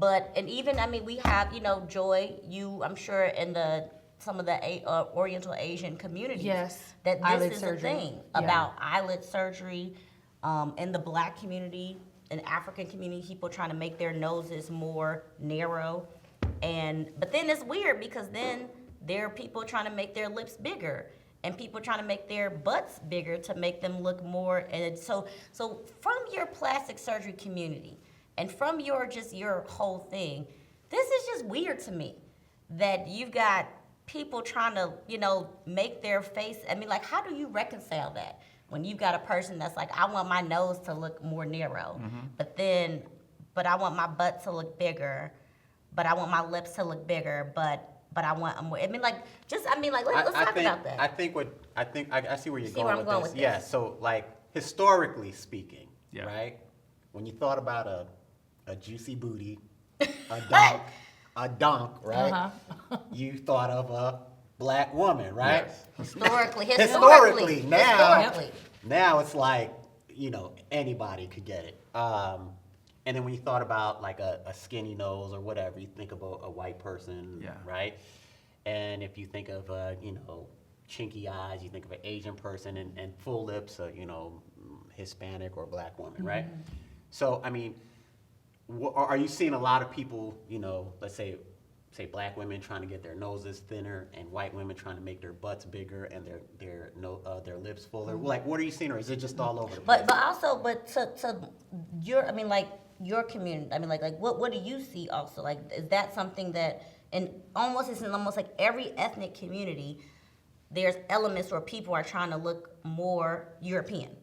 and even, I mean, we have, Joy, I'm sure in some of the Oriental Asian communities. Yes. That this eyelid is surgery. a thing about eyelid surgery, in the Black community, in African community, people trying to make their noses more narrow. But then it's weird because then there are people trying to make their lips bigger and people trying to make their butts bigger to make them look more. And so from your plastic surgery community and from your whole thing, this is just weird to me that you've got people trying to, make their face. I mean, like, how do you reconcile that when you've got a person that's like, I want my nose to look more narrow, but I want my butt to look bigger, but I want my lips to look bigger, but I want more. Let's talk about that. I see where you're See going where I'm with going this. with Yeah, this. so like historically speaking, Yeah. right? When you thought about a juicy booty, a donk, right? You thought of a Black woman, right? Yes. Historically. Now it's like, anybody could get it. And then when you thought about like a skinny nose or whatever, you think of a white person, right? And if you think of chinky eyes, you think of an Asian person, and full lips, Hispanic or Black woman, right? So I mean, are you seeing a lot of people, let's say Black women trying to get their noses thinner and white women trying to make their butts bigger and their lips fuller? Like, what are you seeing, or is it just all over the place? But to your community, I mean, like what do you see also? Like, is that something that it's in almost like every ethnic community, there's elements where people are trying to look more European.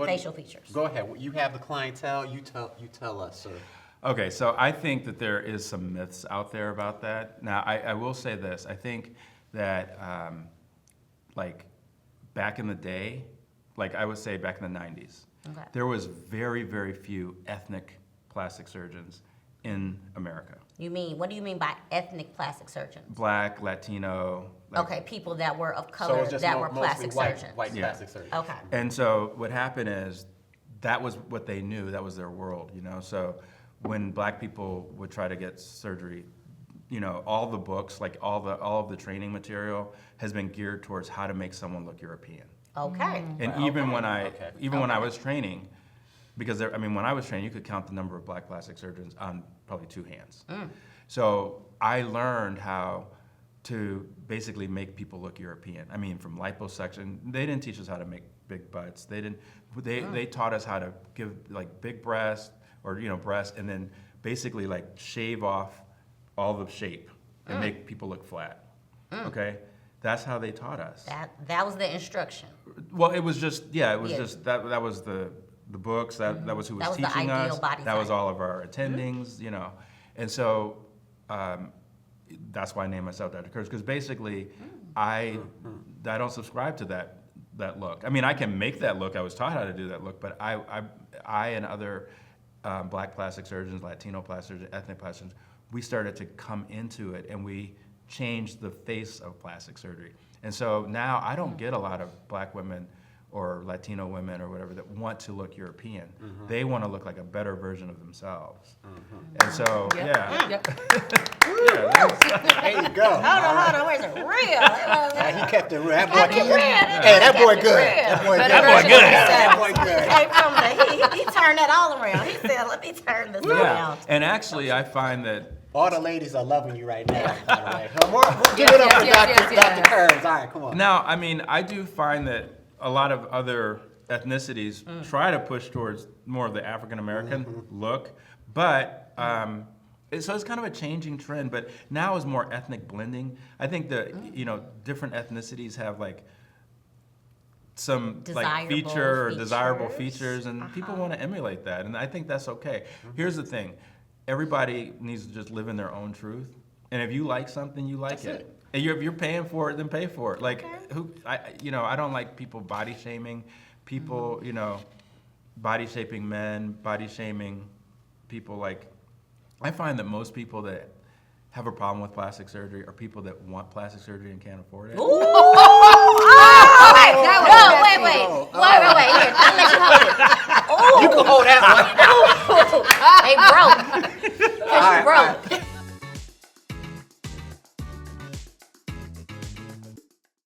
Facial features. Go ahead. You have the clientele. You tell us, sir. Okay, so I think that there is some myths out there about that. Now, I will say this. I think that, like, back in the day, like I would say back in the 90s, there was very, very few ethnic plastic surgeons in America. What do you mean by ethnic plastic surgeons? Black, Latino. People that were of color that were plastic surgeons. White plastic surgeons. Okay. And so what happened is that was what they knew. That was their world, So when Black people would try to get surgery, all the books, like all of the training material has been geared towards how to make someone look European. Okay. And even when I was training, because when I was training, you could count the number of Black plastic surgeons on probably two hands. So I learned how to basically make people look European. I mean, from liposuction, they didn't teach us how to make big butts. They taught us how to give like big breasts or breasts, and then basically like shave off all the shape and make people look flat. Okay, that's how they taught us. That was the instruction. Well, it was just just that was the books, that was who was teaching us. That was all of our attendings, and so that's why I named myself Dr. Kurtz, because basically I don't subscribe to that look. I mean, I can make that look. I was taught how to do that look, but I and other Black plastic surgeons, Latino plastic surgeons, ethnic plastic surgeons, we started to come into it, and we changed the face of plastic surgery. And so now I don't get a lot of Black women or Latino women or whatever that want to look European. They want to look like a better version of themselves. And so, There you go. Hold on, where's it real? He kept it real. That boy good. That boy good. He turned that all around. He said, let me turn this around. And actually, I find that all the ladies are loving you right now, by the way. Give it up for Dr. Kurtz. All right, come on. Now, I do find that a lot of other ethnicities try to push towards more of the African American look, but so it's kind of a changing trend. But now is more ethnic blending. I think that different ethnicities have like some like feature or desirable features, and people want to emulate that, and I think that's okay. Here's the thing: everybody needs to just live in their own truth, and if you like something, you like it. And if you're paying for it, then pay for it. Like, I don't like people body shaming people, body shaping men, body shaming people. Like, I find that most people that have a problem with plastic surgery are people that want plastic surgery and can't afford it. Ooh! Wait. Here, I'll let you hold it. You can hold that one. They broke. you broke.